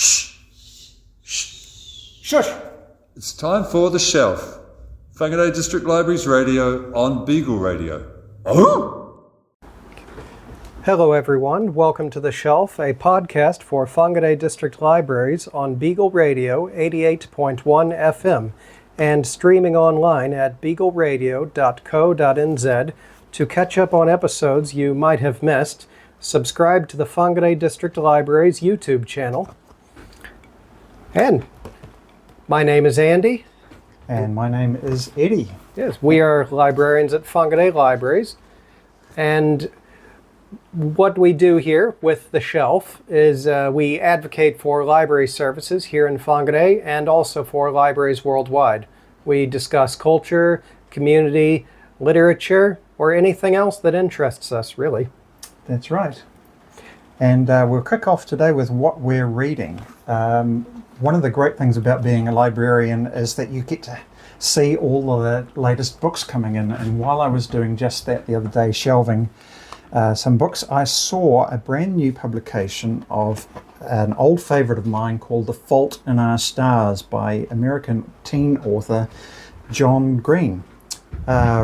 Shh! Shh! Shush! It's time for The Shelf. Whangarei District Libraries Radio on Beagle Radio. Oh! Hello everyone, welcome to The Shelf, a podcast for Whangarei District Libraries on Beagle Radio 88.1 FM and streaming online at beagleradio.co.nz. To catch up on episodes you might have missed, subscribe to the Whangarei District Libraries YouTube channel. And my name is Andy. And my name is Eddie. Yes, we are librarians at Whangarei Libraries. And what we do here with The Shelf is we advocate for library services here in Whangarei and also for libraries worldwide. We discuss culture, community, literature, or anything else that interests us, really. That's right. And we'll kick off today with what we're reading. One of the great things about being a librarian is that you get to see all of the latest books coming in. And while I was doing just that the other day, shelving some books, I saw a brand new publication of an old favorite of mine called The Fault in Our Stars by American teen author John Green. I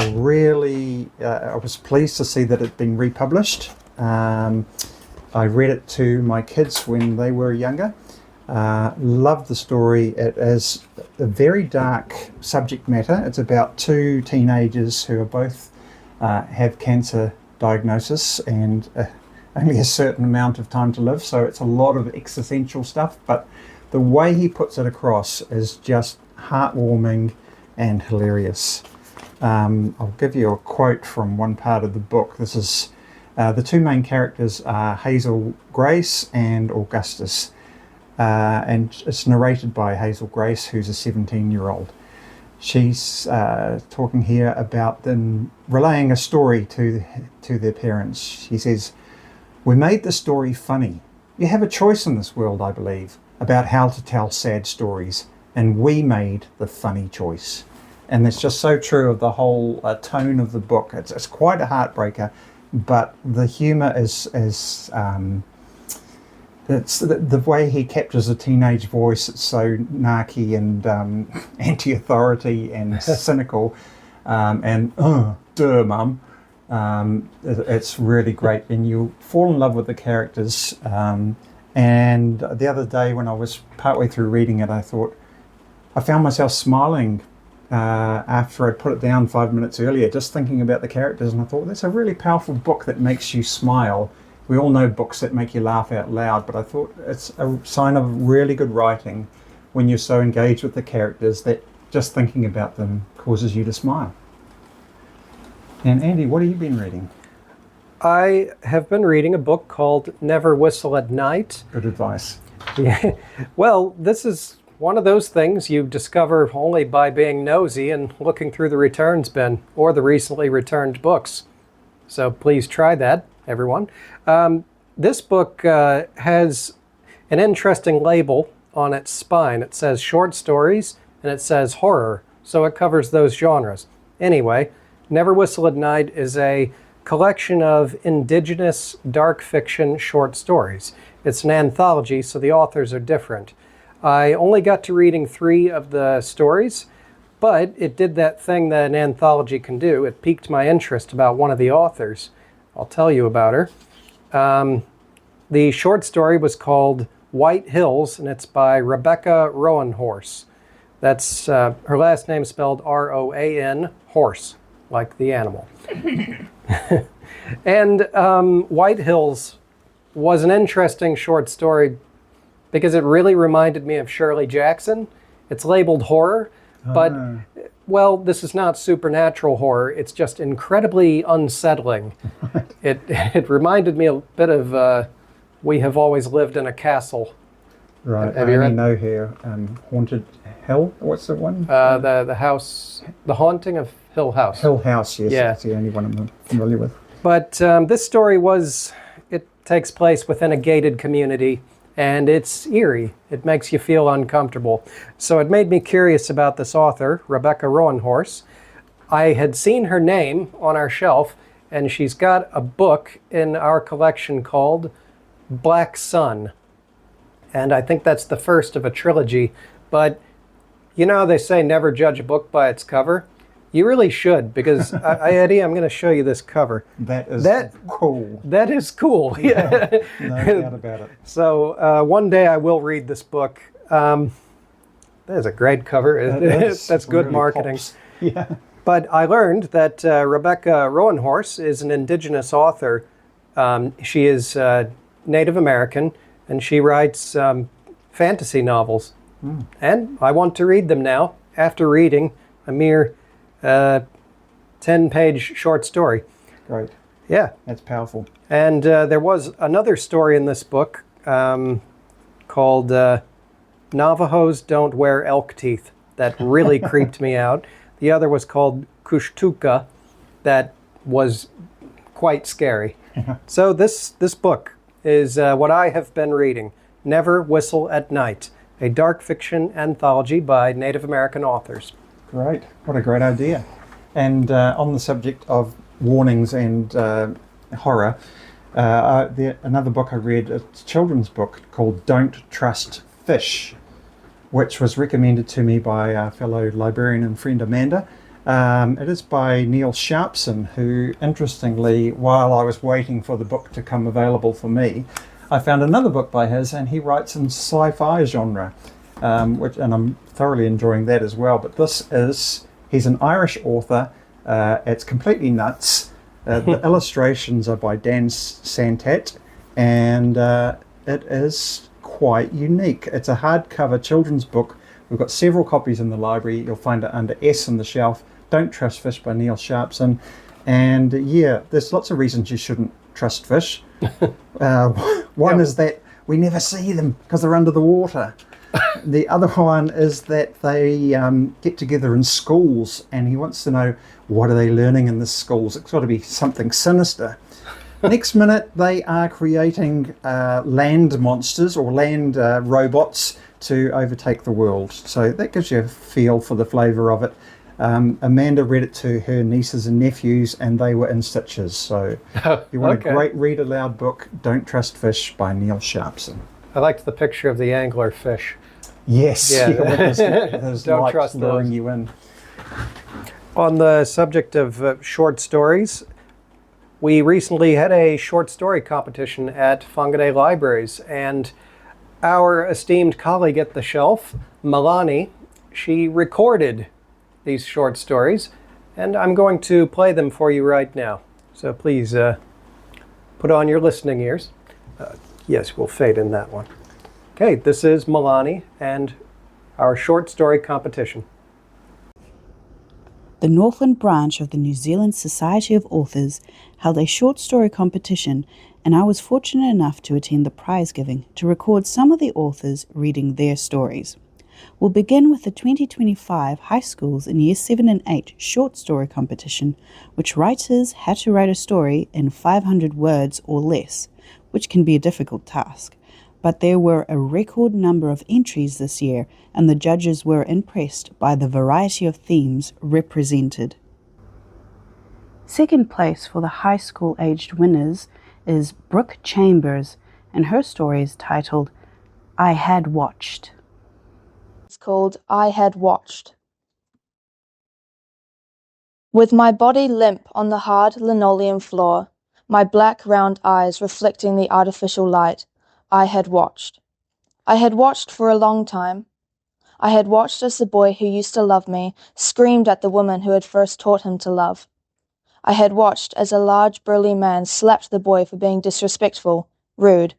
was pleased to see that it had been republished. I read it to my kids when they were younger. Loved the story. It is a very dark subject matter. It's about two teenagers who are both have cancer diagnosis and only a certain amount of time to live, so it's a lot of existential stuff, but the way he puts it across is just heartwarming and hilarious. I'll give you a quote from one part of the book. This is the two main characters are Hazel Grace and Augustus, and it's narrated by Hazel Grace, who's a 17-year-old. She's talking here about them relaying a story to their parents. She says, "We made the story funny. You have a choice in this world, I believe, about how to tell sad stories, and we made the funny choice." And it's just so true of the whole tone of the book. It's quite a heartbreaker, but the humour is it's the way he captures a teenage voice. It's so narky and anti-authority and cynical, and duh, mum. It's really great, and you fall in love with the characters. And the other day when I was partway through reading it, I found myself smiling after I'd put it down 5 minutes earlier, just thinking about the characters, and I thought, that's a really powerful book that makes you smile. We all know books that make you laugh out loud, but I thought it's a sign of really good writing when you're so engaged with the characters that just thinking about them causes you to smile. And Andy, what have you been reading? I have been reading a book called Never Whistle at Night. Good advice. Yeah. Well, this is one of those things you discover only by being nosy and looking through the returns bin or the recently returned books. So please try that, everyone. This book has an interesting label on its spine. It says short stories and it says horror, so it covers those genres. Anyway, Never Whistle at Night is a collection of indigenous dark fiction short stories. It's an anthology, so the authors are different. I only got to reading 3 of the stories, but it did that thing that an anthology can do. It piqued my interest about one of the authors. I'll tell you about her. The short story was called White Hills, and it's by Rebecca Roanhorse. That's her last name spelled R-O-A-N, horse, like the animal. And White Hills was an interesting short story because it really reminded me of Shirley Jackson. It's labeled horror, but, well, this is not supernatural horror. It's just incredibly unsettling. It reminded me a bit of We Have Always Lived in a Castle. Right, I only know here, Haunted Hill, what's the one? The house, The Haunting of Hill House. Hill House, yes, Yeah. That's the only one I'm familiar with. But this story it takes place within a gated community, and it's eerie. It makes you feel uncomfortable. So it made me curious about this author, Rebecca Roanhorse. I had seen her name on our shelf, and she's got a book in our collection called Black Sun. and I think that's the first of a trilogy. But you know, they say never judge a book by its cover. You really should, because Eddie, I'm going to show you this cover. That is cool. That is cool. Yeah, no doubt about it. So one day I will read this book. That is a great cover. That's good really marketing. pops. Yeah. But I learned that Rebecca Roanhorse is an Indigenous author. She is Native American, and she writes fantasy novels. And I want to read them now, after reading a mere 10-page short story. Great. Yeah. That's powerful. And there was another story in this book called Navajos Don't Wear Elk Teeth that really creeped me out. The other was called Kushtuka, that was quite scary. So this book is what I have been reading, Never Whistle at Night, a dark fiction anthology by Native American authors. Great. What a great idea. And on the subject of warnings and horror, another book I read, a children's book called Don't Trust Fish, which was recommended to me by our fellow librarian and friend Amanda. It is by Neil Sharpson, who, interestingly, while I was waiting for the book to come available for me, I found another book by his, and he writes in sci-fi genre, and I'm thoroughly enjoying that as well. But he's an Irish author. It's completely nuts. The illustrations are by Dan Santat, and it is quite unique. It's a hardcover children's book. We've got several copies in the library. You'll find it under S on the shelf. Don't Trust Fish by Neil Sharpson. And yeah, there's lots of reasons you shouldn't trust fish. One is that we never see them because they're under the water. The other one is that they get together in schools, and he wants to know, what are they learning in the schools? It's got to be something sinister. Next minute, they are creating land monsters or land robots to overtake the world. So that gives you a feel for the flavour of it. Amanda read it to her nieces and nephews, and they were in stitches. So if you want a great read aloud book, Don't Trust Fish by Neil Sharpson. I liked the picture of the angler fish. Yes, yeah. Those Don't lights trust luring those. you in. On the subject of short stories, we recently had a short story competition at Whangarei Libraries, and our esteemed colleague at the shelf, Milani, she recorded these short stories, and I'm going to play them for you right now. So please put on your listening ears. Yes, we'll fade in that one. Okay, this is Milani and our short story competition. The Northland branch of the New Zealand Society of Authors held a short story competition, and I was fortunate enough to attend the prize giving to record some of the authors reading their stories. We'll begin with the 2025 High Schools in Year 7 and 8 short story competition, which writers had to write a story in 500 words or less, which can be a difficult task. But there were a record number of entries this year, and the judges were impressed by the variety of themes represented. Second place for the high school aged winners is Brooke Chambers, and her story is titled, I Had Watched. It's called I Had Watched. With my body limp on the hard linoleum floor, my black round eyes reflecting the artificial light, I had watched. I had watched for a long time. I had watched as the boy who used to love me screamed at the woman who had first taught him to love. I had watched as a large burly man slapped the boy for being disrespectful, rude.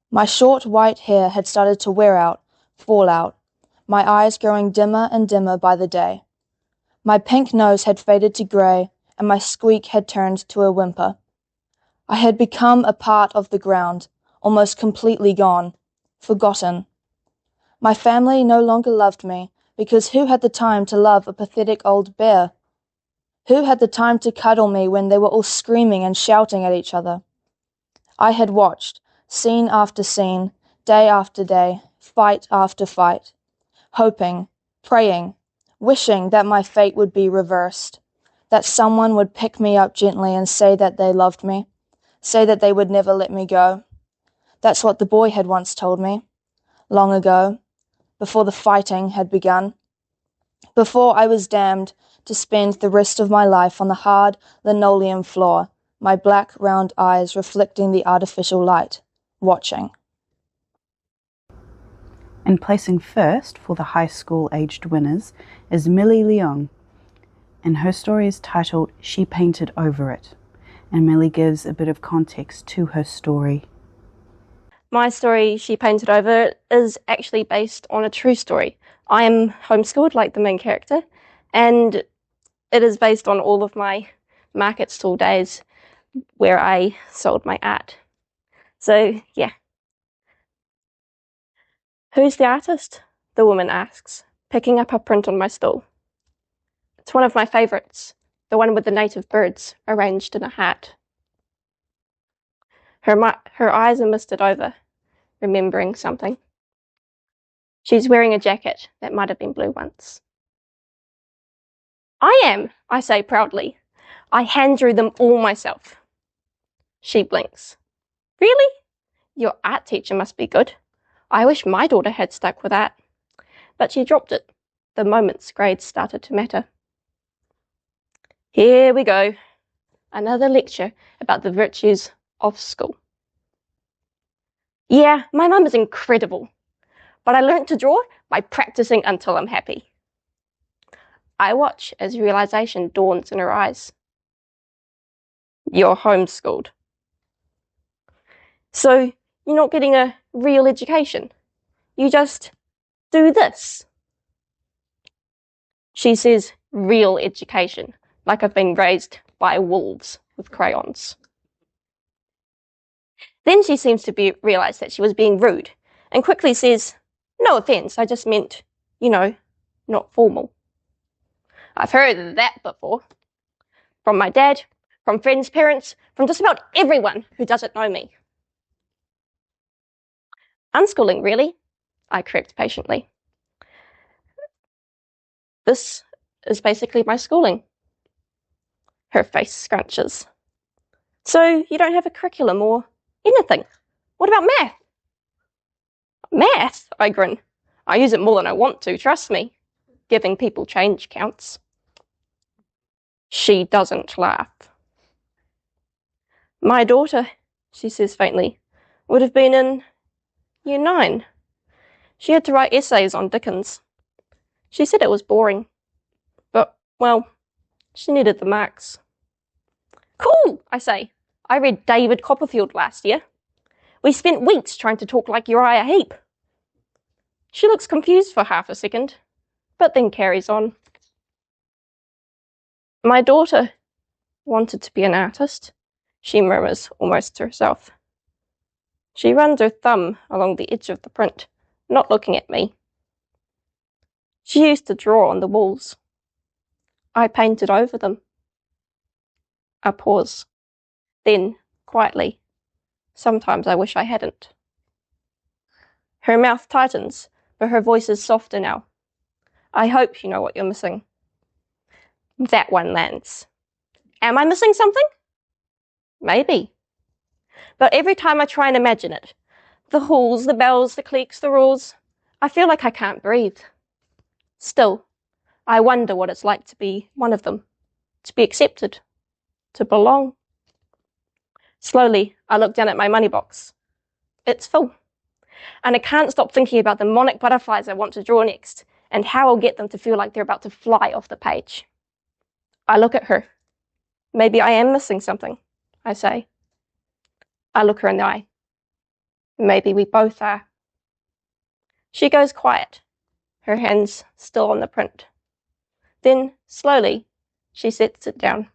My short white hair had started to wear out, fall out, my eyes growing dimmer and dimmer by the day. My pink nose had faded to grey, and my squeak had turned to a whimper. I had become a part of the ground, almost completely gone, forgotten. My family no longer loved me, because who had the time to love a pathetic old bear? Who had the time to cuddle me when they were all screaming and shouting at each other? I had watched, scene after scene, day after day, fight after fight, hoping, praying, wishing that my fate would be reversed, that someone would pick me up gently and say that they loved me, say that they would never let me go. That's what the boy had once told me. long ago, before the fighting had begun, before I was damned to spend the rest of my life on the hard linoleum floor, my black round eyes reflecting the artificial light, watching. And placing first for the high school aged winners is Millie Leong, and her story is titled She Painted Over It. And Millie gives a bit of context to her story. My story, She Painted Over It, is actually based on a true story. I am homeschooled, like the main character, and it is based on all of my market stall days where I sold my art. So, yeah. Who's the artist? The woman asks, picking up a print on my stall. It's one of my favourites, the one with the native birds arranged in a hat. Her eyes are misted over, remembering something. She's wearing a jacket that might have been blue once. I am, I say proudly. I hand drew them all myself. She blinks. Really? Your art teacher must be good. I wish my daughter had stuck with that. But she dropped it the moment grades started to matter. Here we go. Another lecture about the virtues of school. Yeah, my mum is incredible, but I learnt to draw by practicing until I'm happy. I watch as realization dawns in her eyes. You're homeschooled. So you're not getting a real education. You just do this. She says real education, like I've been raised by wolves with crayons. Then she seems to realise that she was being rude and quickly says, no offence, I just meant, not formal. I've heard that before. From my dad, from friends' parents, from just about everyone who doesn't know me. Unschooling, really? I correct patiently. This is basically my schooling. Her face scrunches. So you don't have a curriculum or anything? What about math? Math? I grin. I use it more than I want to, trust me. Giving people change counts. She doesn't laugh. My daughter, she says faintly, would have been in Year 9. She had to write essays on Dickens. She said it was boring. But, well, she needed the marks. Cool, I say. I read David Copperfield last year. We spent weeks trying to talk like Uriah Heep. She looks confused for half a second, but then carries on. My daughter wanted to be an artist, she murmurs almost to herself. She runs her thumb along the edge of the print, not looking at me. She used to draw on the walls. I painted over them. A pause. Then, quietly, sometimes I wish I hadn't. Her mouth tightens, but her voice is softer now. I hope you know what you're missing. That one lands. Am I missing something? Maybe. But every time I try and imagine it, the halls, the bells, the cliques, the rules, I feel like I can't breathe. Still, I wonder what it's like to be one of them, to be accepted, to belong. Slowly, I look down at my money box. It's full. And I can't stop thinking about the monarch butterflies I want to draw next, and how I'll get them to feel like they're about to fly off the page. I look at her. Maybe I am missing something, I say. I look her in the eye. Maybe we both are. She goes quiet, her hands still on the print. Then, slowly, she sets it down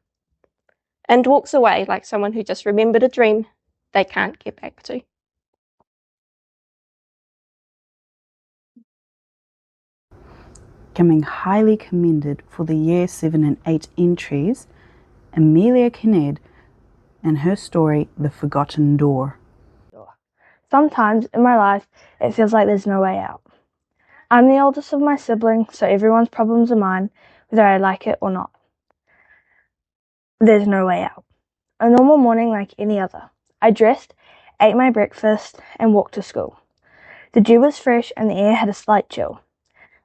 and walks away like someone who just remembered a dream they can't get back to. Coming highly commended for the Year 7 and 8 entries, Amelia Kinnaird and her story, The Forgotten Door. Sometimes in my life, it feels like there's no way out. I'm the oldest of my siblings, so everyone's problems are mine, whether I like it or not. There's no way out. A normal morning like any other. I dressed, ate my breakfast, and walked to school. The dew was fresh and the air had a slight chill.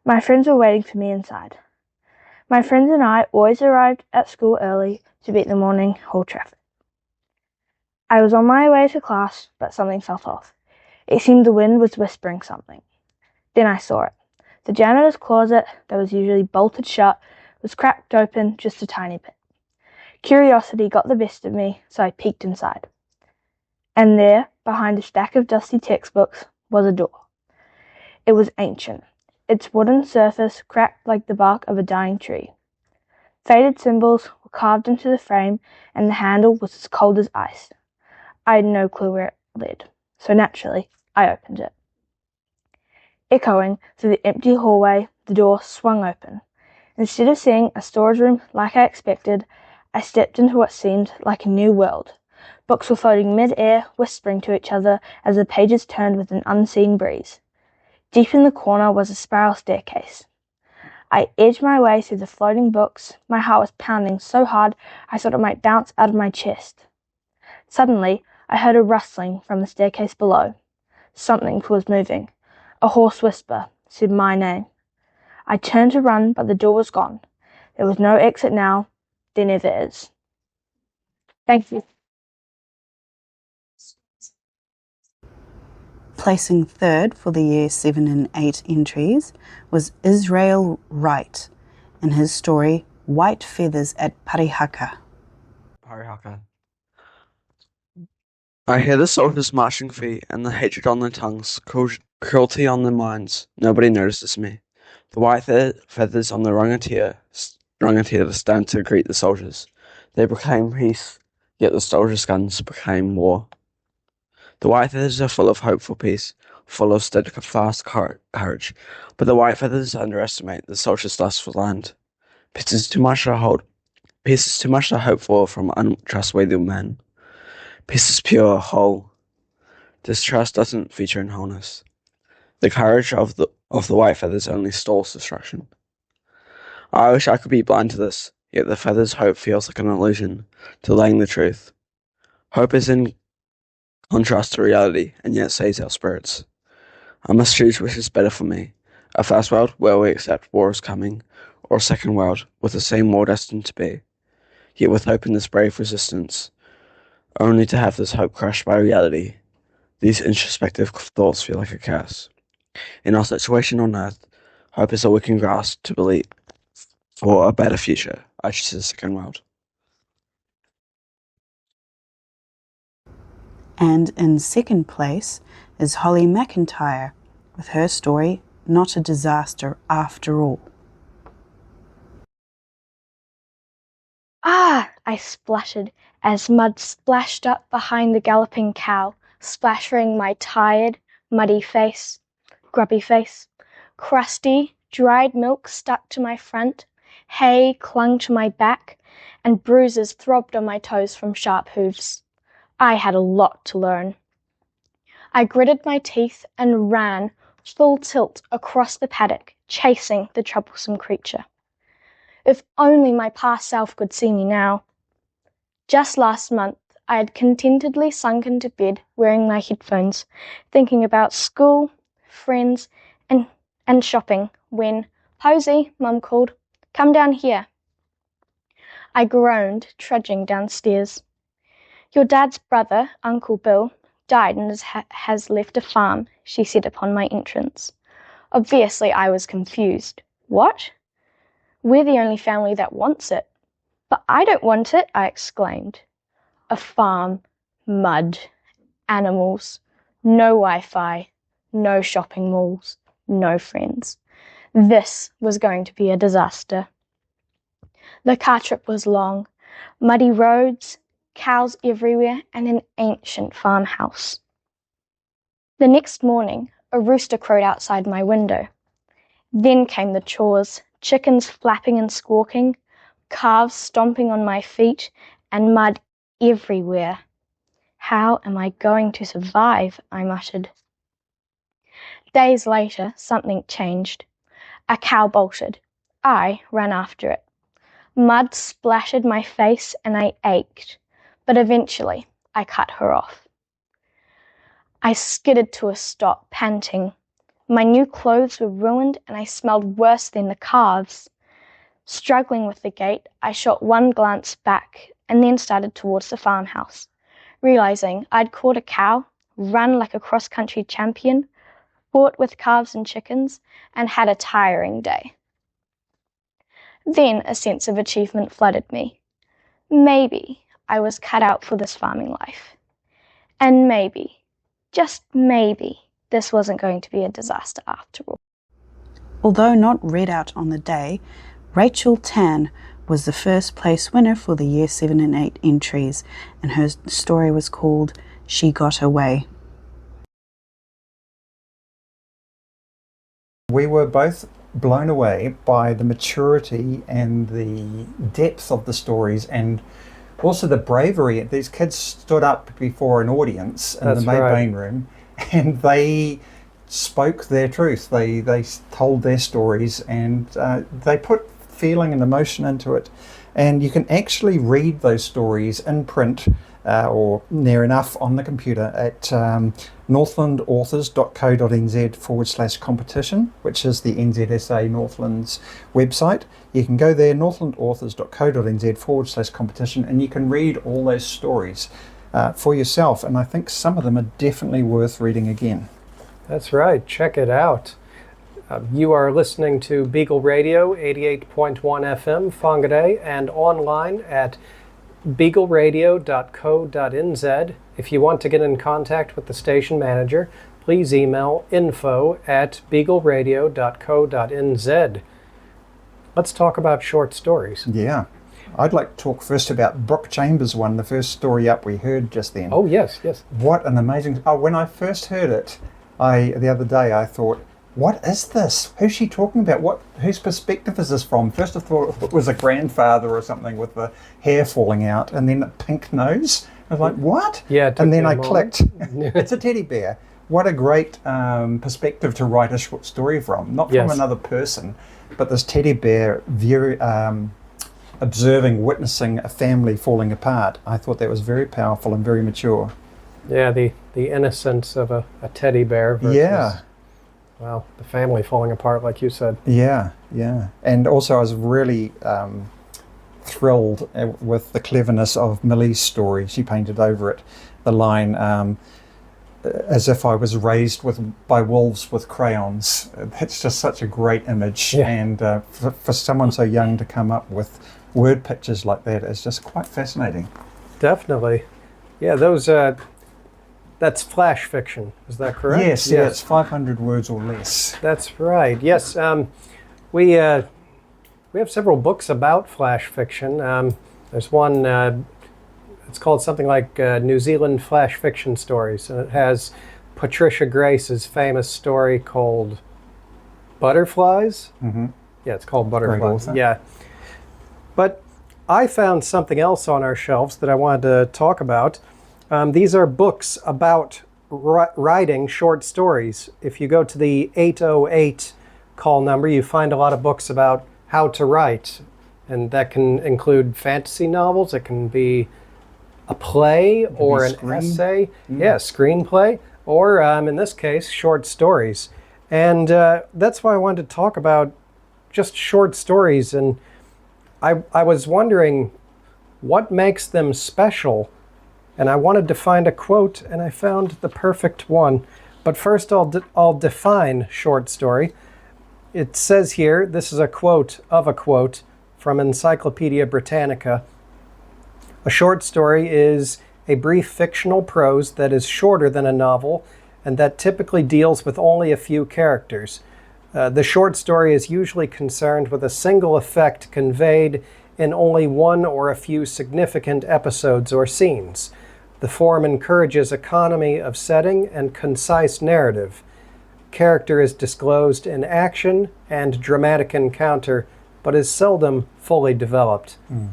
My friends were waiting for me inside. My friends and I always arrived at school early to beat the morning hall traffic. I was on my way to class, but something felt off. It seemed the wind was whispering something. Then I saw it. The janitor's closet, that was usually bolted shut, was cracked open just a tiny bit. Curiosity got the best of me, so I peeked inside. And there, behind a stack of dusty textbooks, was a door. It was ancient, its wooden surface cracked like the bark of a dying tree. Faded symbols were carved into the frame, and the handle was as cold as ice. I had no clue where it led, so naturally, I opened it. Echoing through the empty hallway, the door swung open. Instead of seeing a storage room like I expected, I stepped into what seemed like a new world. Books were floating mid-air, whispering to each other as the pages turned with an unseen breeze. Deep in the corner was a spiral staircase. I edged my way through the floating books. My heart was pounding so hard I thought it might bounce out of my chest. Suddenly, I heard a rustling from the staircase below. Something was moving. A hoarse whisper said my name. I turned to run, but the door was gone. There was no exit now. There never is. Thank you. Placing third for the year 7 and 8 entries was Israel Wright in his story White Feathers at Parihaka. Parihaka. I hear the soldiers' marching feet and the hatred on their tongues, cruelty on their minds. Nobody notices me. The white feathers on the rangatira stand to greet the soldiers. They proclaim peace, yet the soldiers' guns proclaim war. The white feathers are full of hope for peace, full of steadfast courage, but the white feathers underestimate the soldiers' lust for land. Peace is too much to hope for from untrustworthy men. Peace is pure, whole. Distrust doesn't feature in wholeness. The courage of the white feathers only stalls destruction. I wish I could be blind to this, yet the feathers' hope feels like an illusion, delaying the truth. Hope is in contrast to reality, and yet saves our spirits. I must choose which is better for me, a first world where we accept war is coming, or a second world with the same war destined to be, yet with hope in this brave resistance, only to have this hope crushed by reality. These introspective thoughts feel like a curse. In our situation on Earth, hope is all we can grasp to believe for a better future. I choose the second world. And in second place is Holly McIntyre with her story Not a Disaster After All. Ah! I spluttered as mud splashed up behind the galloping cow, splattering my tired, muddy face, grubby face. Crusty, dried milk stuck to my front, hay clung to my back, and bruises throbbed on my toes from sharp hooves. I had a lot to learn. I gritted my teeth and ran full tilt across the paddock, chasing the troublesome creature. If only my past self could see me now. Just last month, I had contentedly sunk into bed wearing my headphones, thinking about school, friends, and shopping, when, "Posy," Mum called, "come down here." I groaned, trudging downstairs. "Your dad's brother, Uncle Bill, died and has left a farm," she said upon my entrance. Obviously, I was confused. What? We're the only family that wants it. But I don't want it, I exclaimed. A farm, mud, animals, no Wi-Fi, no shopping malls, no friends. This was going to be a disaster. The car trip was long, muddy roads, cows everywhere, and an ancient farmhouse. The next morning, a rooster crowed outside my window. Then came the chores, chickens flapping and squawking, calves stomping on my feet, and mud everywhere. How am I going to survive? I muttered. Days later, something changed. A cow bolted. I ran after it. Mud splattered my face and I ached, but eventually I cut her off. I skidded to a stop, panting. My new clothes were ruined and I smelled worse than the calves. Struggling with the gate, I shot one glance back and then started towards the farmhouse, realizing I'd caught a cow, run like a cross-country champion, fought with calves and chickens, and had a tiring day. Then a sense of achievement flooded me. Maybe I was cut out for this farming life. And maybe, just maybe, this wasn't going to be a disaster after all. Although not read out on the day, Rachel Tan was the first place winner for the Year 7 and 8 entries, and her story was called She Got Away. We were both blown away by the maturity and the depth of the stories, and also the bravery. These kids stood up before an audience in the main room, and they spoke their truth. They told their stories, and they put feeling and emotion into it. And you can actually read those stories in print or near enough on the computer at northlandauthors.co.nz/competition, which is the NZSA Northlands website. You can go there, northlandauthors.co.nz/competition, and you can read all those stories for yourself. And I think some of them are definitely worth reading again. That's right. Check it out. You are listening to Beagle Radio, 88.1 FM, Whangarei, and online at beagleradio.co.nz. If you want to get in contact with the station manager, please email info@beagleradio.co.nz. Let's talk about short stories. Yeah. I'd like to talk first about Brooke Chambers' one, the first story up we heard just then. Oh, yes, yes. What an amazing... Oh, when I first heard it, the other day, I thought, what is this? Who's she talking about? Whose perspective is this from? First I thought it was a grandfather or something with the hair falling out and then a pink nose. I was like, what? Yeah. And then I clicked. It's a teddy bear. What a great perspective to write a short story from. Not from another person, but this teddy bear observing, witnessing a family falling apart. I thought that was very powerful and very mature. Yeah, the innocence of a teddy bear versus... Well, the family falling apart, like you said. Yeah, yeah. And also I was really thrilled with the cleverness of Millie's story. She painted over it the line, as if I was raised by wolves with crayons. That's just such a great image. Yeah. And for someone so young to come up with word pictures like that is just quite fascinating. Definitely. Yeah, those... That's flash fiction, is that correct? Yes, yeah, it's 500 words or less. That's right, yes. We have several books about flash fiction. There's one, it's called something like New Zealand Flash Fiction Stories, and it has Patricia Grace's famous story called Butterflies. Mm-hmm. Yeah, it's called Butterflies, yeah. But I found something else on our shelves that I wanted to talk about. These are books about writing short stories. If you go to the 808 call number, you find a lot of books about how to write. And that can include fantasy novels. It can be a play or an essay. Mm. Yeah, screenplay. Or, in this case, short stories. And that's why I wanted to talk about just short stories. And I was wondering what makes them special. And I wanted to find a quote, and I found the perfect one. But first, I'll define short story. It says here, this is a quote from Encyclopedia Britannica. A short story is a brief fictional prose that is shorter than a novel and that typically deals with only a few characters. The short story is usually concerned with a single effect conveyed in only one or a few significant episodes or scenes. The form encourages economy of setting and concise narrative. Character is disclosed in action and dramatic encounter, but is seldom fully developed. Mm.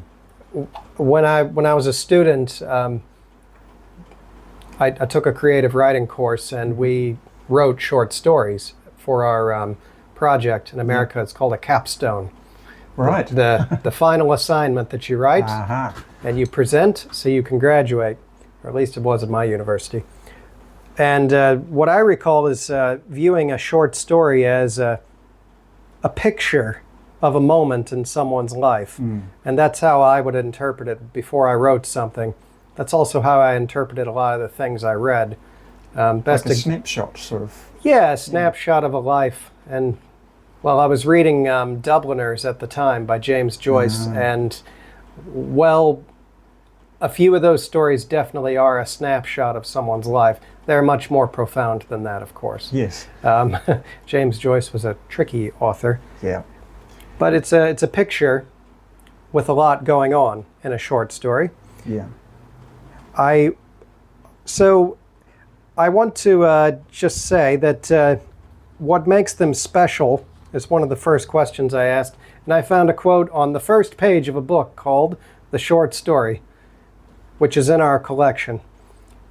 When I was a student, I took a creative writing course, and we wrote short stories for our project. In America, it's called a capstone. Right. The final assignment that you write and you present so you can graduate. Or at least it was at my university. And what I recall is viewing a short story as a picture of a moment in someone's life. And that's how I would interpret it before I wrote something. That's also how I interpreted a lot of the things I read. Like a snapshot, sort of. Yeah, a snapshot of a life. And, well, I was reading Dubliners at the time by James Joyce, and, well, a few of those stories definitely are a snapshot of someone's life. They're much more profound than that, of course. Yes. James Joyce was a tricky author. Yeah. But it's a picture with a lot going on in a short story. Yeah. So I want to just say that what makes them special is one of the first questions I asked. And I found a quote on the first page of a book called The Short Story, which is in our collection.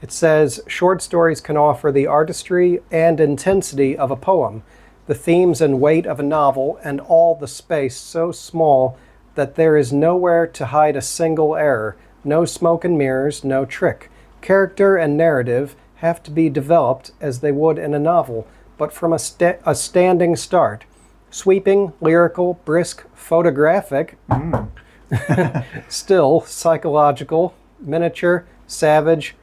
It says, short stories can offer the artistry and intensity of a poem, the themes and weight of a novel, and all the space so small that there is nowhere to hide a single error, no smoke and mirrors, no trick. Character and narrative have to be developed as they would in a novel, but from a standing start. Sweeping, lyrical, brisk, photographic, still, psychological, miniature, savage.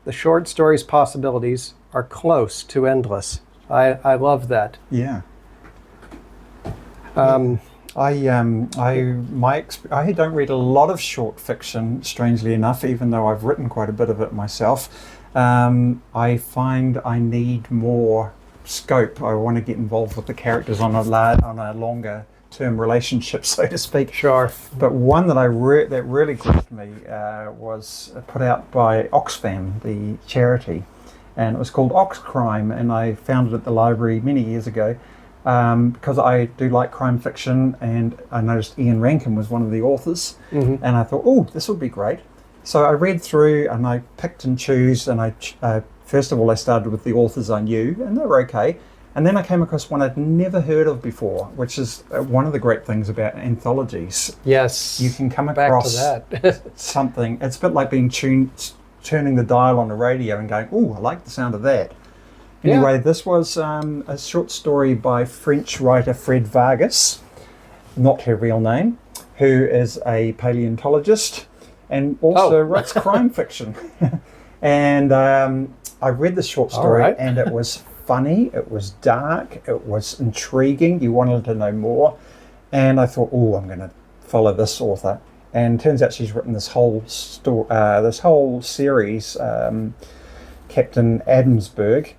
The short story's possibilities are close to endless. I love that. Yeah. I don't read a lot of short fiction, strangely enough, even though I've written quite a bit of it myself. I find I need more scope. I want to get involved with the characters on a longer term relationship, so to speak. Sure. But one that that really gripped me was put out by Oxfam, the charity, and it was called Oxcrimes, and I found it at the library many years ago because I do like crime fiction, and I noticed Ian Rankin was one of the authors, and I thought, oh, this would be great. So I read through and I picked and chose, and I first of all I started with the authors I knew, and they were okay. And then I came across one I'd never heard of before, which is one of the great things about anthologies. Yes. You can come across something. It's a bit like being turning the dial on a radio and going, oh, I like the sound of that. Anyway, this was a short story by French writer Fred Vargas, not her real name, who is a paleontologist and also writes crime fiction. And I read the short story and it was funny, it was dark, it was intriguing, you wanted to know more, and I thought, oh, I'm going to follow this author. And it turns out she's written this whole series, Captain Adamsberg,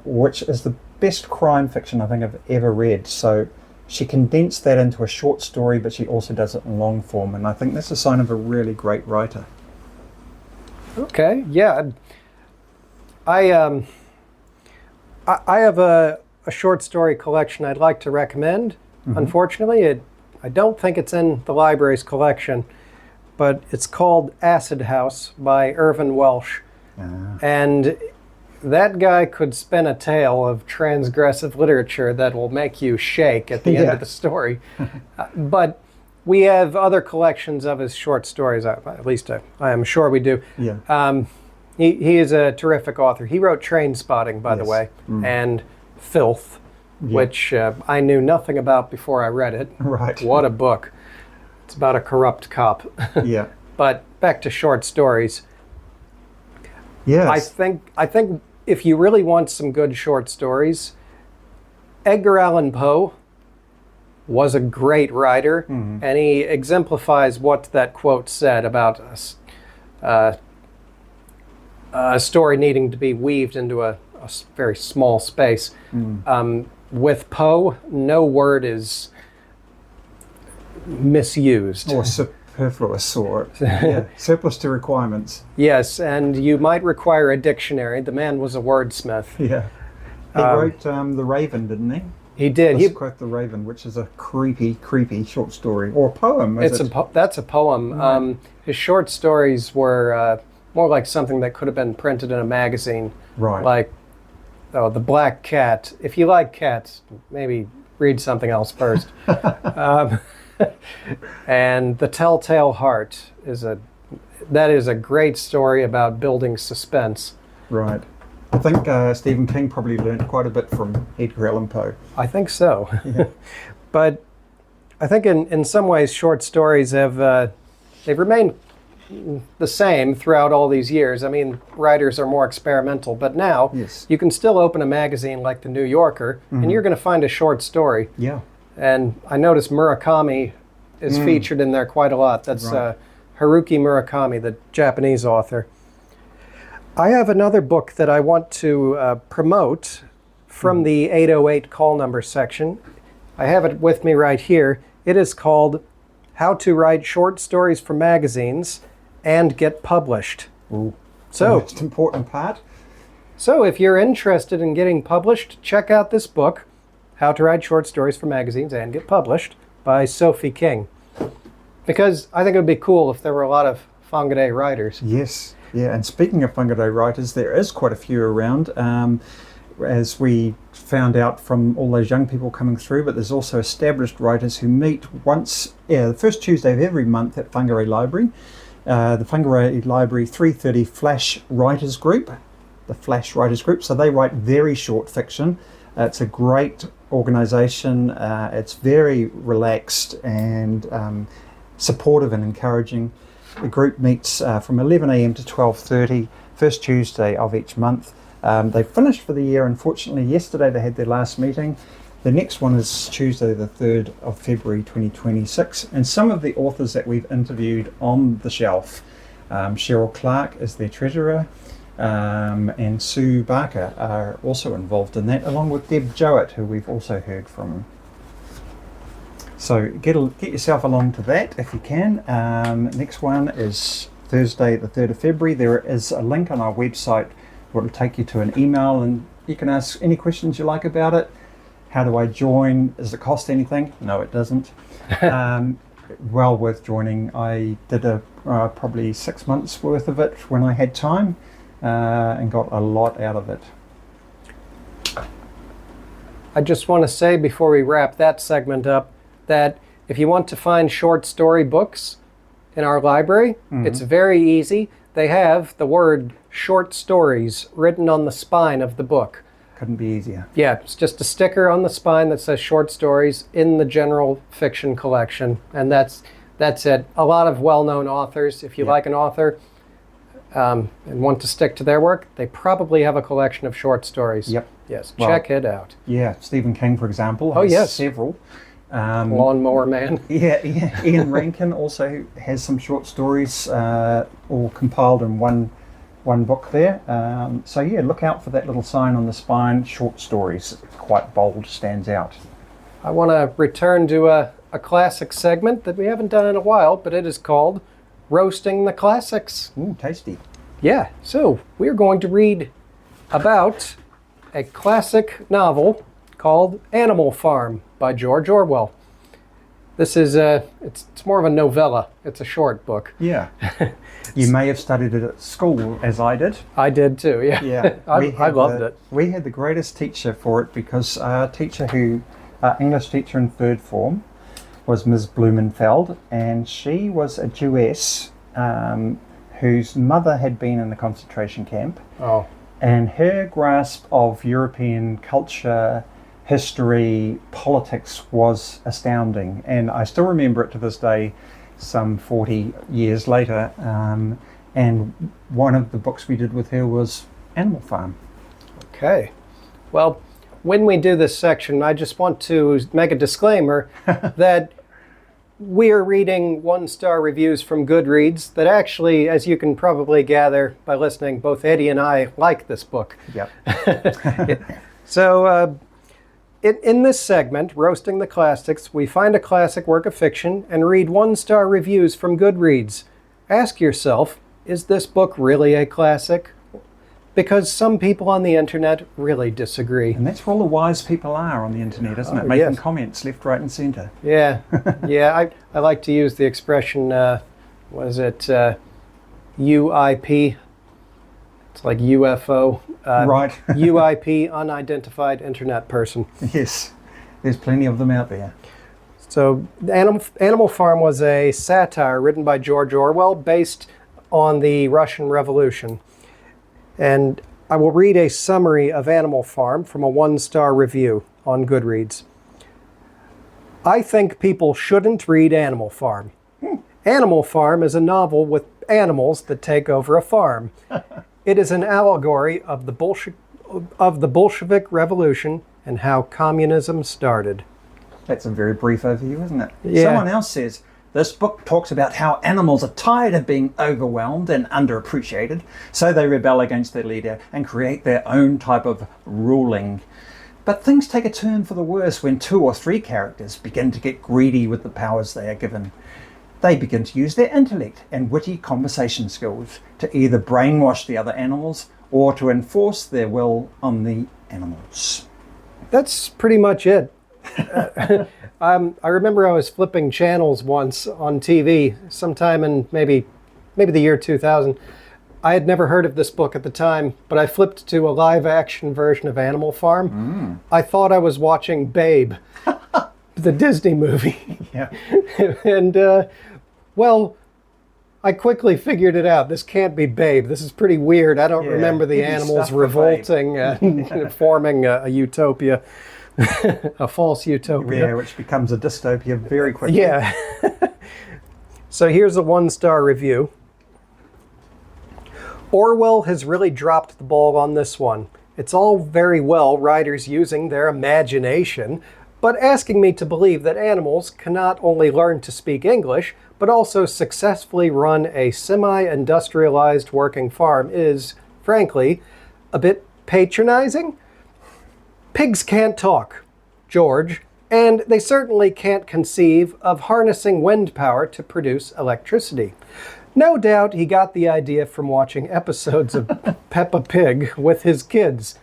which is the best crime fiction I think I've ever read. So she condensed that into a short story, but she also does it in long form, and I think that's a sign of a really great writer. Okay, yeah. I have a short story collection I'd like to recommend. Unfortunately, I don't think it's in the library's collection, but it's called Acid House by Irvine Welsh. And that guy could spin a tale of transgressive literature that will make you shake at the end of the story. But we have other collections of his short stories, at least I am sure we do. Yeah. He is a terrific author. He wrote Trainspotting, by the way, and Filth, which I knew nothing about before I read it. Right. What a book. It's about a corrupt cop. Yeah. But back to short stories. Yes. I think if you really want some good short stories, Edgar Allan Poe was a great writer, and he exemplifies what that quote said about a story needing to be weaved into a very small space. With Poe, no word is misused. Or superfluous, or surplus to requirements. Yes, and you might require a dictionary. The man was a wordsmith. Yeah. He wrote The Raven, didn't he? He did. Let's quote The Raven, which is a creepy short story. Or poem, That's a poem. Right. His short stories were more like something that could have been printed in a magazine. Right. Like, The Black Cat. If you like cats, maybe read something else first. And The Telltale Heart is a great story about building suspense. Right. I think Stephen King probably learned quite a bit from Edgar Allan Poe. I think so. Yeah. But I think in some ways short stories have they've remained the same throughout all these years. I mean, writers are more experimental, but now Yes. you can still open a magazine like the New Yorker and you're going to find a short story. Yeah. And I noticed Murakami is featured in there quite a lot. That's Right. Haruki Murakami, the Japanese author. I have another book that I want to promote from the 808 call number section. I have it with me right here. It is called How to Write Short Stories for Magazines and Get Published. Ooh, the So, most important part. so if you're interested in getting published, check out this book, How to Write Short Stories for Magazines and Get Published by Sophie King. Because I think it would be cool if there were a lot of Whangarei writers. Yes. Yeah, and speaking of Whangarei writers, there is quite a few around, as we found out from all those young people coming through, but there's also established writers who meet once, the first Tuesday of every month at Whangarei Library. The Whangarei Library 3:30 Flash Writers Group, the Flash Writers Group. So they write very short fiction. It's a great organisation. It's very relaxed and supportive and encouraging. The group meets from 11 a.m. to 12:30, first Tuesday of each month. They finished for the year, unfortunately. Yesterday they had their last meeting. The next one is Tuesday the 3rd of February 2026. And some of the authors that we've interviewed on the shelf, Cheryl Clark is their treasurer, and Sue Barker are also involved in that, along with Deb Jowett, who we've also heard from. So get yourself along to that if you can. Next one is Thursday the 3rd of February. There is a link on our website where it'll take you to an email and you can ask any questions you like about it. How do I join? Does it cost anything? No, it doesn't. Well worth joining. I did probably 6 months worth of it when I had time and got a lot out of it. I just want to say before we wrap that segment up that if you want to find short story books in our library, it's very easy. They have the word short stories written on the spine of the book. Couldn't be easier. Yeah, it's just a sticker on the spine that says short stories in the general fiction collection. And that's it. A lot of well-known authors, if you like an author and want to stick to their work, they probably have a collection of short stories. Yep. Yes, Well, check it out. Yeah, Stephen King, for example, Oh, has yes. several. Lawnmower Man. Yeah, Ian Rankin also has some short stories all compiled in one book there. So yeah, look out for that little sign on the spine, short stories. Quite bold, stands out. I want to return to a classic segment that we haven't done in a while, but it is called Roasting the Classics. Ooh, tasty. Yeah, so we're going to read about a classic novel called Animal Farm by George Orwell. This is it's more of a novella. It's a short book. Yeah. You may have studied it at school, as I did. I did too, yeah. Yeah. I loved it. We had the greatest teacher for it because our teacher English teacher in third form was Ms. Blumenfeld, and she was a Jewess whose mother had been in a concentration camp. Oh. And her grasp of European culture, history, politics was astounding. And I still remember it to this day, some 40 years later. And one of the books we did with her was Animal Farm. Okay. Well, when we do this section, I just want to make a disclaimer that we are reading one-star reviews from Goodreads that actually, as you can probably gather by listening, both Eddie and I like this book. Yep. So in this segment, Roasting the Classics, we find a classic work of fiction and read one-star reviews from Goodreads. Ask yourself, is this book really a classic? Because some people on the internet really disagree. And that's where all the wise people are on the internet, isn't it? Oh, Making yes. comments left, right, and centre. Yeah, yeah. I like to use the expression, what is it, UIP? It's like UFO. Right. UIP, unidentified internet person. Yes, there's plenty of them out there. So Animal Farm was a satire written by George Orwell based on the Russian Revolution. And I will read a summary of Animal Farm from a 1-star review on Goodreads. I think people shouldn't read Animal Farm. Animal Farm is a novel with animals that take over a farm. It is an allegory of the Bolshevik Revolution and how communism started. That's a very brief overview, isn't it? Yeah. Someone else says, this book talks about how animals are tired of being overwhelmed and underappreciated, so they rebel against their leader and create their own type of ruling. But things take a turn for the worse when 2 or 3 characters begin to get greedy with the powers they are given. They begin to use their intellect and witty conversation skills to either brainwash the other animals or to enforce their will on the animals. That's pretty much it. I remember I was flipping channels once on TV sometime in maybe the year 2000. I had never heard of this book at the time, but I flipped to a live-action version of Animal Farm. I thought I was watching Babe, the Disney movie. Yeah. And, well, I quickly figured it out. This can't be Babe. This is pretty weird. I don't remember the heavy animals stuff for Babe. revolting and forming a utopia, a false utopia. Yeah, which becomes a dystopia very quickly. Yeah. So here's a 1-star review. Orwell has really dropped the ball on this one. It's all very well writers using their imagination, but asking me to believe that animals can not only learn to speak English, but also successfully run a semi-industrialized working farm is, frankly, a bit patronizing. Pigs can't talk, George, and they certainly can't conceive of harnessing wind power to produce electricity. No doubt he got the idea from watching episodes of Peppa Pig with his kids.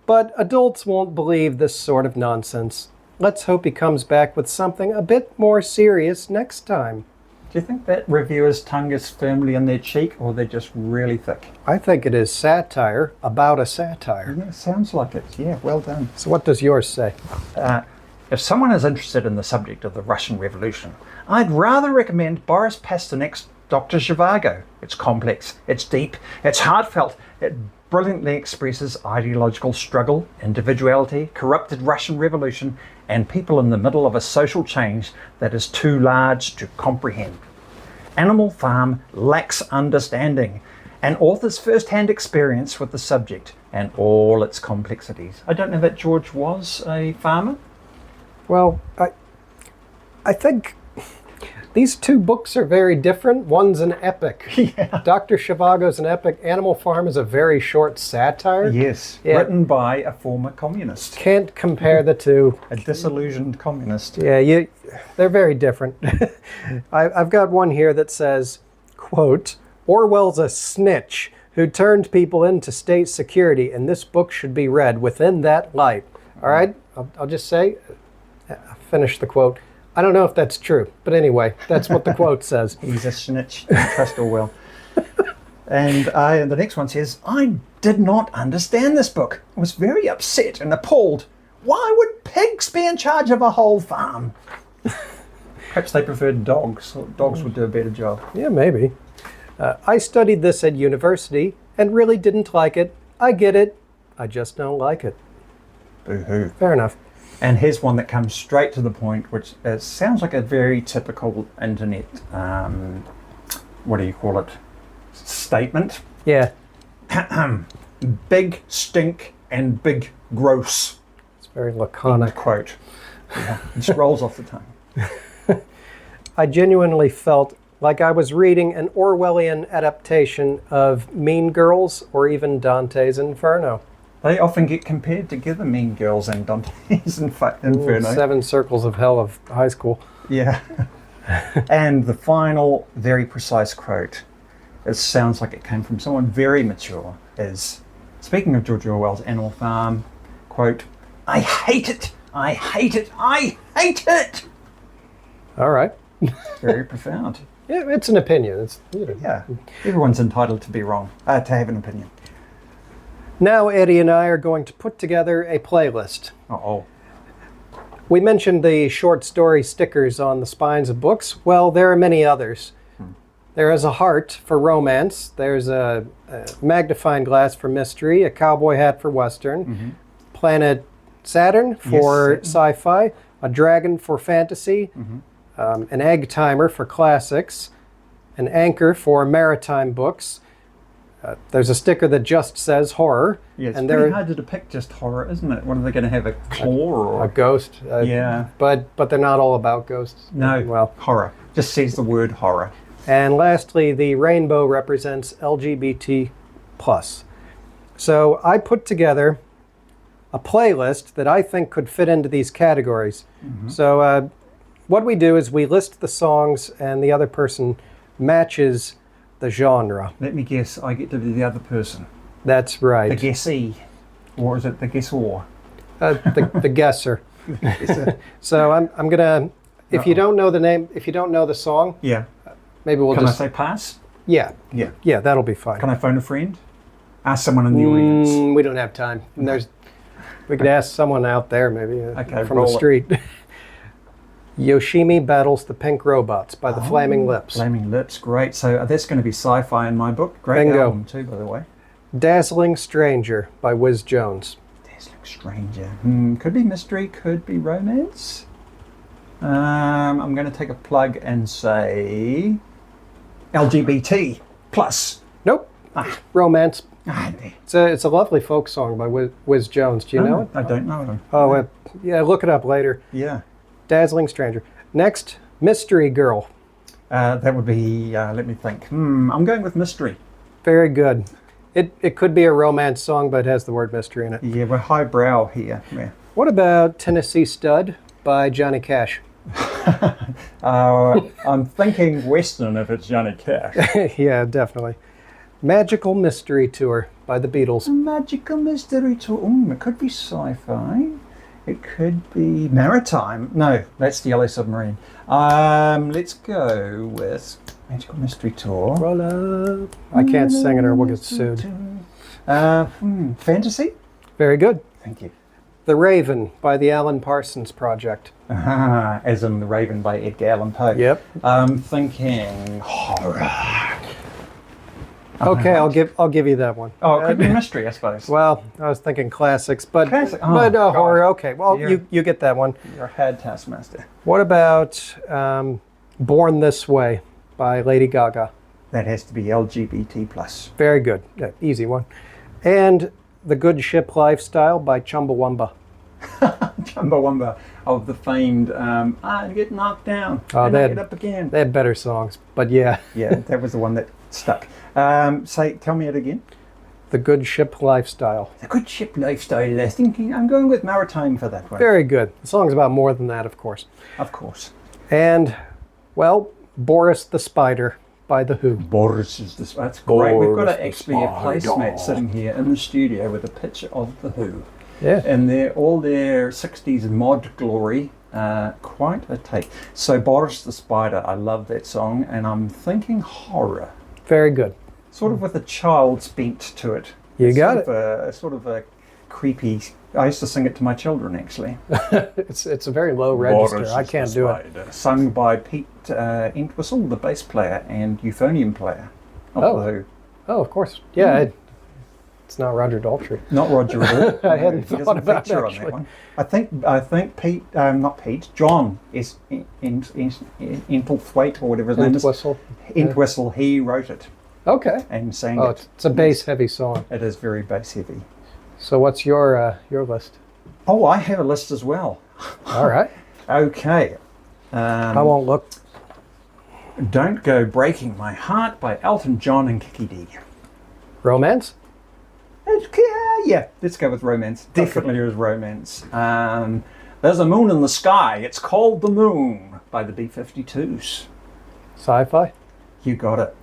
But adults won't believe this sort of nonsense. Let's hope he comes back with something a bit more serious next time. Do you think that reviewer's tongue is firmly in their cheek, or they're just really thick? I think it is satire about a satire. Yeah, sounds like it. Yeah, well done. So what does yours say? If someone is interested in the subject of the Russian Revolution, I'd rather recommend Boris Pasternak's Dr. Zhivago. It's complex, it's deep, it's heartfelt, it brilliantly expresses ideological struggle, individuality, corrupted Russian Revolution, and people in the middle of a social change that is too large to comprehend. Animal Farm lacks understanding, an author's first-hand experience with the subject and all its complexities. I don't know that George was a farmer. Well, I think these 2 books are very different. One's an epic. Yeah. Dr. Zhivago's an epic. Animal Farm is a very short satire. Yes, Yeah. written by a former communist. Can't compare the 2. A disillusioned communist. Yeah, they're very different. I've got one here that says, quote, Orwell's a snitch who turned people into state security, and this book should be read within that light. All right, I'll just say, finish the quote. I don't know if that's true, but anyway, that's what the quote says. He's a snitch. Don't trust Orwell. And the next one says, I did not understand this book. I was very upset and appalled. Why would pigs be in charge of a whole farm? Perhaps they preferred dogs. Dogs would do a better job. Yeah, maybe. I studied this at university and really didn't like it. I get it. I just don't like it. Boo-hoo. Fair enough. And here's one that comes straight to the point, which sounds like a very typical internet, what do you call it, statement. Yeah, Big stink and big gross. it's very laconic. Quote. Yeah, it just rolls off the tongue. I genuinely felt like I was reading an Orwellian adaptation of Mean Girls or even Dante's Inferno. They often get compared together, Mean Girls and Dante's Inferno. 7 Circles of Hell of high school. Yeah. And the final, very precise quote, it sounds like it came from someone very mature, is, speaking of George Orwell's Animal Farm, quote, I hate it, I hate it, I hate it! All right. Very profound. Yeah, it's an opinion. It's, Yeah, everyone's entitled to be wrong, to have an opinion. Now Eddie and I are going to put together a playlist. Uh-oh. We mentioned the short story stickers on the spines of books. Well, there are many others. There is a heart for romance. There's a magnifying glass for mystery, a cowboy hat for Western, planet Saturn for sci-fi, a dragon for fantasy, an egg timer for classics, an anchor for maritime books. There's a sticker that just says horror. Yeah, it's and pretty hard to depict just horror, isn't it? What are they going to have, a claw or a ghost? Yeah. But they're not all about ghosts. No, Well, horror. Just says the word horror. and lastly, the rainbow represents LGBT+. So I put together a playlist that I think could fit into these categories. So what we do is we list the songs and the other person matches the genre. Let me guess, I get to be the other person. That's right. The guessee. Or is it the guessor? The guesser. So I'm gonna, if you don't know the name, if you don't know the song, Yeah. maybe we'll Can just I say pass? yeah, Yeah. that'll be fine. Can I phone a friend? Ask someone in the audience. We don't have time. And we could ask someone out there maybe Okay, from the roll it. street. Yoshimi Battles the Pink Robots by the Flaming Lips. Flaming Lips, great. So that's going to be sci-fi in my book. Great Bingo. album too, by the way. Dazzling Stranger by Wiz Jones. Dazzling Stranger. Could be mystery, could be romance. I'm going to take a plug and say LGBT plus. Nope. Romance. There. It's a lovely folk song by Wiz Jones. Do you know it? I don't know them. Oh, yeah, look it up later. Yeah. Dazzling Stranger. Next, Mystery Girl. That would be, let me think. I'm going with mystery. Very good. It could be a romance song, but it has the word mystery in it. Yeah, we're highbrow here. Yeah. What about Tennessee Stud by Johnny Cash? I'm thinking Western if it's Johnny Cash. Yeah, definitely. Magical Mystery Tour by the Beatles. Magical mystery tour. It could be sci-fi. It could be maritime. No, that's the Yellow Submarine. Let's go with Magical Mystery Tour. Roll up. I can't sing it or we'll get sued. Fantasy? Very good. Thank you. The Raven by the Alan Parsons Project. As in The Raven by Edgar Allan Poe. Yep. I'm thinking horror. Okay, I'll give you that one. Oh, it could be mystery, I suppose. Well, I was thinking classics, but Classic. horror. Okay, well, You're- you get that one. You're a hard taskmaster. What about Born This Way by Lady Gaga? That has to be LGBT plus. Very good. Yeah, easy one. And The Good Ship Lifestyle by Chumbawamba. Chumbawamba of the famed I get knocked down Oh, and they I had- get up again. They had better songs, but yeah. Yeah, that was the one that stuck. Tell me it again. The Good Ship Lifestyle. The Good Ship Lifestyle. I'm going with maritime for that one. Very good. The song's about more than that, of course. Of course. And, well, Boris the Spider by The Who. Boris is this. That's great. We've got Boris the actually a Spider. placemat sitting here in the studio with a picture of the Who. Yeah. And all their 60s mod glory. Quite a take. So Boris the Spider, I love that song, and I'm thinking horror. Very good. Sort of with a child's bent to it. You got it. Sort of a creepy. I used to sing it to my children, actually. It's a very low register. Boris I is can't the do it. Spider. Sung by Pete Entwistle, the bass player and euphonium player of Oh. the Who. Oh, of course. Yeah, it's not Roger Daltrey. Not Roger at all. I hadn't He thought doesn't about feature it, on that actually. one. I think Pete, not Pete, John is Entlthwaite or whatever his name is. Whistle. Entwistle, he wrote it Okay. and sang Oh, it. it's a bass-heavy song. It is very bass heavy. So what's your list? Oh, I have a list as well. All right. Okay. I won't look. Don't Go Breaking My Heart by Elton John and Kiki D. Romance? Yeah, let's go with romance. Definitely is romance. There's a moon in the sky. It's called The Moon by the B-52s. Sci-fi? You got it.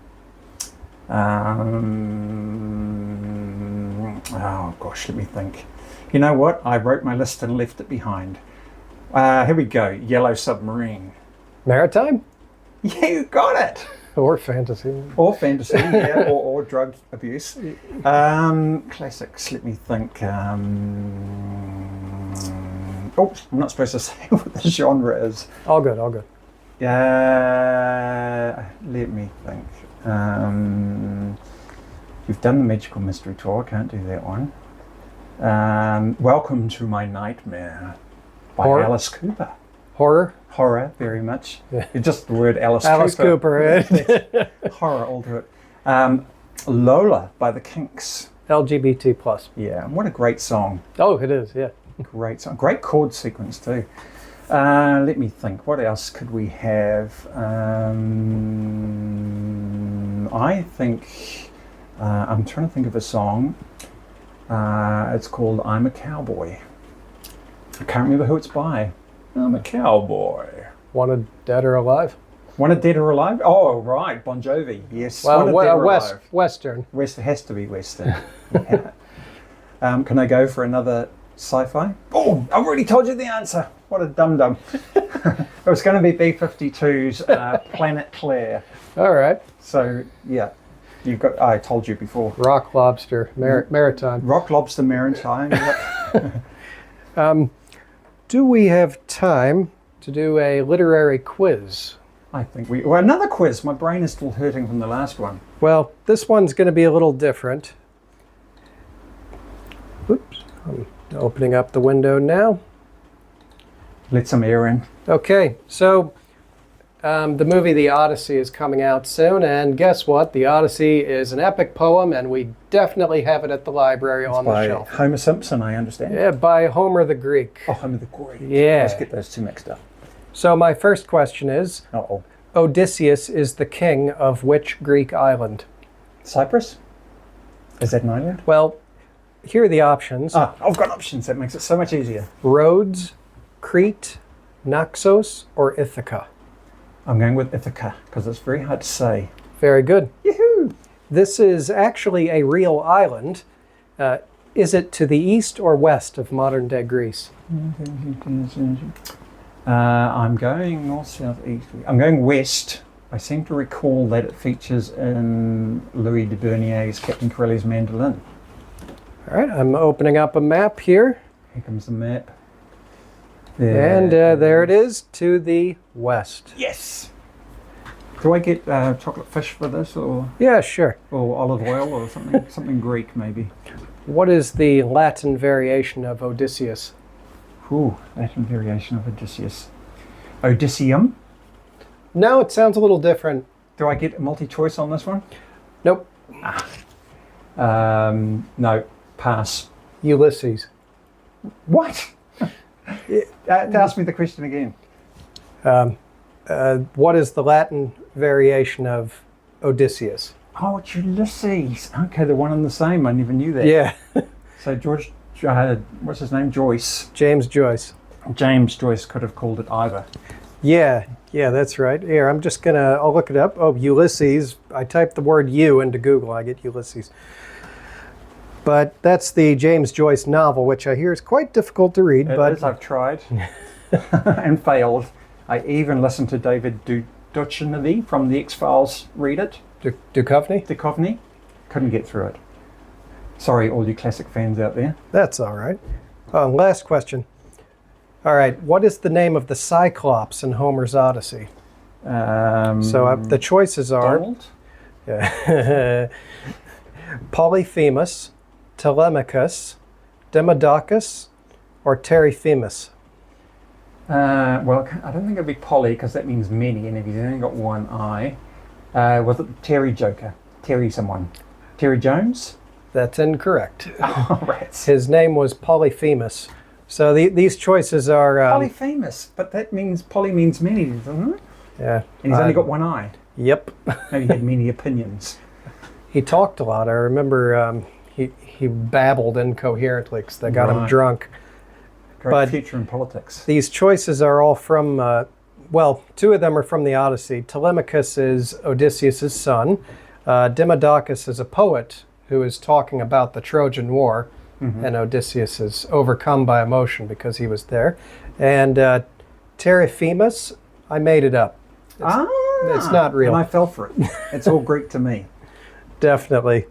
Oh gosh, let me think. You know what? I wrote my list and left it behind. Here we go. Yellow Submarine. Maritime? Yeah, you got it. Or fantasy? Or fantasy, yeah, or drug abuse. Classics, let me think. Oh, I'm not supposed to say what the genre is. All good, all good. Let me think. You've done the Magical Mystery Tour. Can't do that one. Welcome to My Nightmare by Horror? Alice Cooper. Horror? Horror, very much. It's just the word Alice Cooper. Horror all to it. Lola by the Kinks. LGBT plus. Yeah, and what a great song. Oh, it is, yeah. Great song. Great chord sequence too. Let me think. What else could we have? I think I'm trying to think of a song. It's called "I'm a Cowboy." I can't remember who it's by. I'm a cowboy. Wanted dead or alive? Wanted dead or alive? Oh, right, Bon Jovi. Yes. Well, Wanted Dead or Alive. Western. It has to be Western. Yeah. Can I go for another sci-fi? Oh, I've already told you the answer. What a dum-dum. It was going to be B-52's Planet Claire. All right. So, yeah, I told you before. Rock lobster, maritime. Rock lobster maritime. Yep. Do we have time to do a literary quiz? I think well, another quiz. My brain is still hurting from the last one. Well, this one's going to be a little different. Oops. I'm opening up the window now. Let some air in. Okay, so the movie The Odyssey is coming out soon, and guess what? The Odyssey is an epic poem, and we definitely have it at the library on the shelf. Homer Simpson, I understand. Yeah, by Homer the Greek. Oh, Homer the Greek. Yeah. Let's get those two mixed up. So my first question is, Uh-oh. Odysseus is the king of which Greek island? Cyprus? Is that an island? Well, here are the options. I've got options. That makes it so much easier. Rhodes, Crete, Naxos, or Ithaca? I'm going with Ithaca because it's very hard to say. Very good. Yoo-hoo! This is actually a real island. Is it to the east or west of modern-day Greece? I'm going north, south, east. I'm going west. I seem to recall that it features in Louis de Bernier's Captain Corelli's Mandolin. All right, I'm opening up a map here. Here comes the map. And there it is, to the west. Yes! Do I get chocolate fish for this, or Yeah, sure. olive oil, or something Greek maybe? What is the Latin variation of Odysseus? Ooh, Latin variation of Odysseus. Odysseum. No, it sounds a little different. Do I get a multi-choice on this one? Nope. No, pass. Ulysses. What? Ask me the question again. What is the Latin variation of Odysseus? Oh, it's Ulysses. Okay, they're one and the same. I never knew that. Yeah. So George, what's his name? Joyce. James Joyce. James Joyce could have called it either. Yeah, that's right. Here, I'll look it up. Oh, Ulysses. I typed the word U into Google, I get Ulysses. But that's the James Joyce novel, which I hear is quite difficult to read. It is, I've tried and failed. I even listened to David Duchovny from the X-Files read it. Duchovny? Couldn't get through it. Sorry, all you classic fans out there. That's all right. Last question. All right, what is the name of the Cyclops in Homer's Odyssey? The choices are Donald? Polyphemus, Telemachus, Demodocus, or Terryphemus? Well, I don't think it'd be Polly because that means many, and if he's only got one eye, was it Terry Joker? Terry someone? Terry Jones? That's incorrect. Oh, rats. His name was Polyphemus. So these choices are... Polyphemus, but that means Polly means many, doesn't it? Yeah. And he's only got one eye. Yep. Maybe he had many opinions. He talked a lot. I remember he babbled incoherently because they got him drunk. Great future in politics. These choices are all from, two of them are from the Odyssey. Telemachus is Odysseus' son. Demodocus is a poet who is talking about the Trojan War, and Odysseus is overcome by emotion because he was there. And Terryphemus, I made it up. It's not real. And I fell for it. It's all Greek to me. Definitely.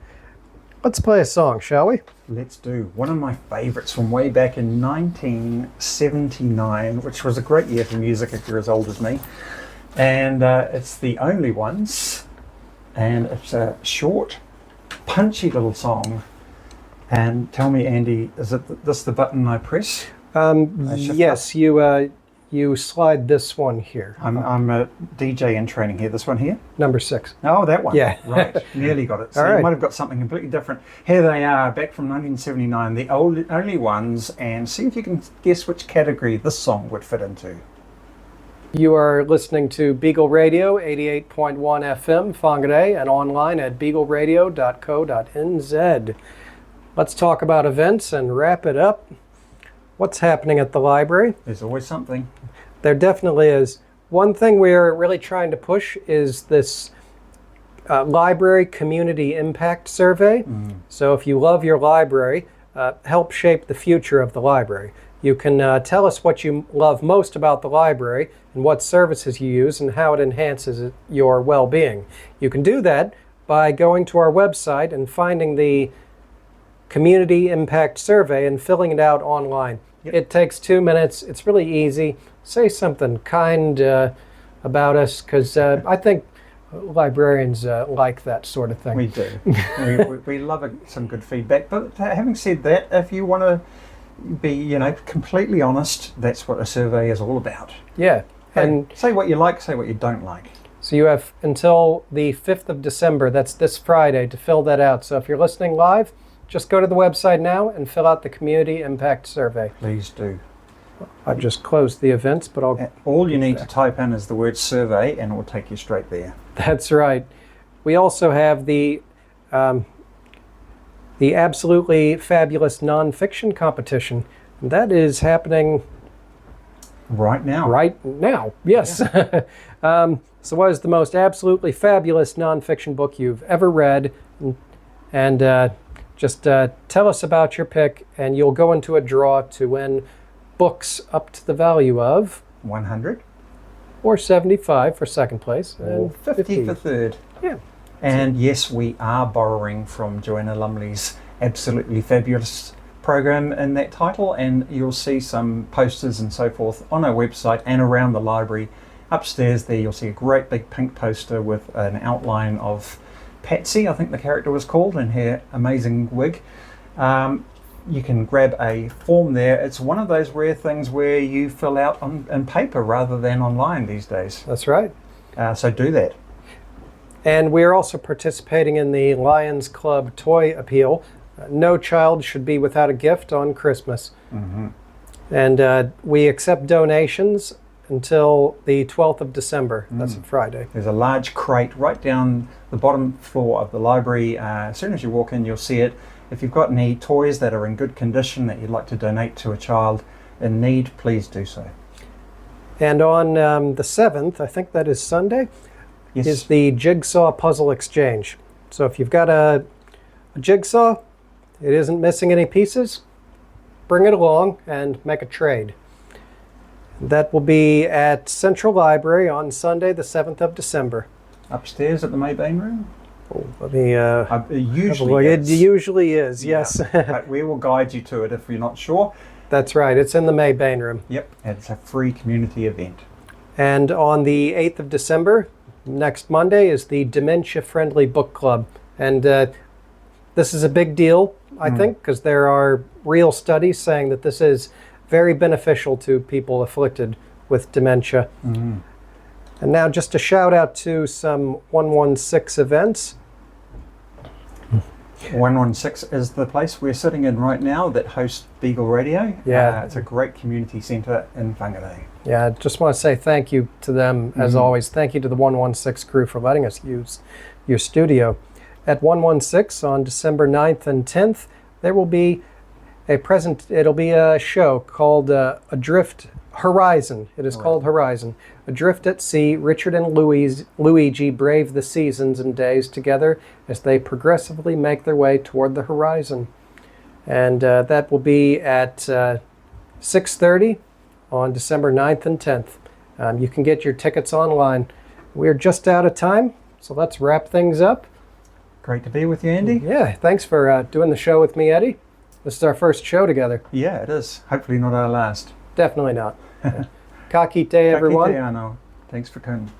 Let's play a song, shall we? Let's do. One of my favourites from way back in 1979, which was a great year for music if you're as old as me. And it's The Only Ones. and it's a short, punchy little song. And tell me, Andy, is it this the button I press? Yes, you slide this one here. I'm a DJ in training here. This one here? Number 6. Oh, that one. Yeah. Right. Nearly got it. So All right. You might have got something completely different. Here they are, back from 1979, the only ones, and see if you can guess which category this song would fit into. You are listening to Beagle Radio, 88.1 FM, Whangarei, and online at beagleradio.co.nz. Let's talk about events and wrap it up. What's happening at the library? There's always something. There definitely is. One thing we're really trying to push is this library community impact survey. So if you love your library, help shape the future of the library. You can tell us what you love most about the library and what services you use and how it enhances your well-being. You can do that by going to our website and finding the Community Impact Survey and filling it out online. Yep. It takes 2 minutes. It's really easy. Say something kind about us, because I think librarians like that sort of thing. We do. we love some good feedback. But having said that, if you want to be, completely honest, that's what a survey is all about. Yeah. And say what you like, say what you don't like. So you have until the 5th of December, that's this Friday, to fill that out. So if you're listening live, just go to the website now and fill out the Community Impact Survey. Please do. I've just closed the events, but all you need to type in is the word survey and it will take you straight there. That's right. We also have the Absolutely Fabulous Nonfiction Competition. And that is happening right now. Right now, yes. Yeah. So what is the most absolutely fabulous nonfiction book you've ever read? And just tell us about your pick, and you'll go into a draw to win books up to the value of 100 or 75 for second place, and 50 for third. Yeah. And yes, we are borrowing from Joanna Lumley's Absolutely Fabulous program in that title, and you'll see some posters and so forth on our website and around the library. Upstairs there you'll see a great big pink poster with an outline of Patsy, I think the character was called, in her amazing wig. You can grab a form there. It's one of those rare things where you fill out on paper rather than online these days. That's right. So do that. And we're also participating in the Lions Club Toy Appeal. No child should be without a gift on Christmas. Mm-hmm. And we accept donations until the 12th of December. That's a Friday. There's a large crate right down the bottom floor of the library. As soon as you walk in, you'll see it. If you've got any toys that are in good condition that you'd like to donate to a child in need, please do so. And on the 7th, I think that is Sunday, Yes. is the Jigsaw Puzzle Exchange. So if you've got a jigsaw, it isn't missing any pieces, bring it along and make a trade. That will be at Central Library on Sunday, the 7th of December. Upstairs at the Maybain room? Oh, let me It usually is, yes. But we will guide you to it if you're not sure. That's right, it's in the Maybain room. Yep, it's a free community event. And on the 8th of December, next Monday, is the Dementia Friendly Book Club. And this is a big deal, I think, because there are real studies saying that this is very beneficial to people afflicted with dementia. Mm-hmm. And now just a shout out to some 116 events. 116 is the place we're sitting in right now that hosts Beagle Radio. Yeah. It's a great community centre in Whangarei. Yeah, I just want to say thank you to them, as always. Thank you to the 116 crew for letting us use your studio. At 116 on December 9th and 10th, there will be it'll be a show called Adrift Horizon. It is called Horizon. Adrift at sea, Richard and Luigi brave the seasons and days together as they progressively make their way toward the horizon. And that will be at 6:30 on December 9th and 10th. You can get your tickets online. We're just out of time, so let's wrap things up. Great to be with you, Andy. Yeah, thanks for doing the show with me, Eddie. This is our first show together. Yeah, it is. Hopefully not our last. Definitely not. Ka kite, everyone. Ka kite, Arno. Thanks for coming.